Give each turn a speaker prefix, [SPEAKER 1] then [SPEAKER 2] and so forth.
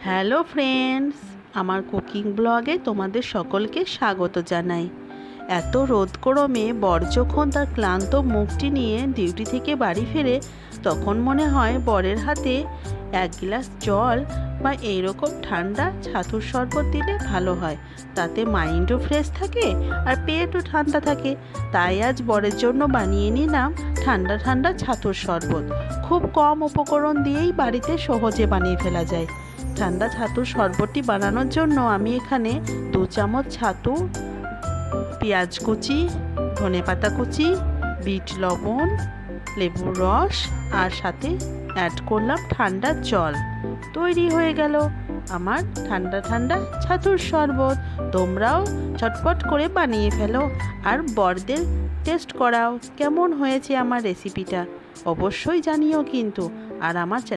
[SPEAKER 1] Hello friends, আমার cooking ব্লগে তোমাদের সকলকে স্বাগত জানাই। এত রোদ গরমে বর যখন তার ক্লান্ত মুখটি নিয়ে ডিউটি থেকে বাড়ি ফেরে, তখন মনে হয় বরের হাতে এক গ্লাস জল বা এইরকম ঠান্ডা ছাতুর শরবত দিলে ভালো হয়। তাতে মাইন্ডও ফ্রেশ থাকে আর পেটও ঠান্ডা থাকে। তাই আজ বরের জন্য বানিয়ে নিলাম ঠান্ডা ঠান্ডা ছাতুর শরবত। খুব কম উপকরণ দিয়েই বাড়িতে সহজে বানিয়ে ফেলা যায়। ঠান্ডা ছাতুর শরবতটি বানানোর জন্য আমি এখানে 2 চামচ ছাতু, পেঁয়াজ কুচি, ধনেপাতা কুচি, বিট লবণ, লেবুর রস আর সাথে অ্যাড করলাম ঠান্ডা জল। তৈরি হয়ে গেল আমার ঠান্ডা ঠান্ডা ছাতুর শরবত। তোমরাও চটপট করে বানিয়ে ফেলো আর বরদের টেস্ট করাও কেমন হয়েছে আমার রেসিপিটা। অবশ্যই জানিও কিন্তু। আর আমার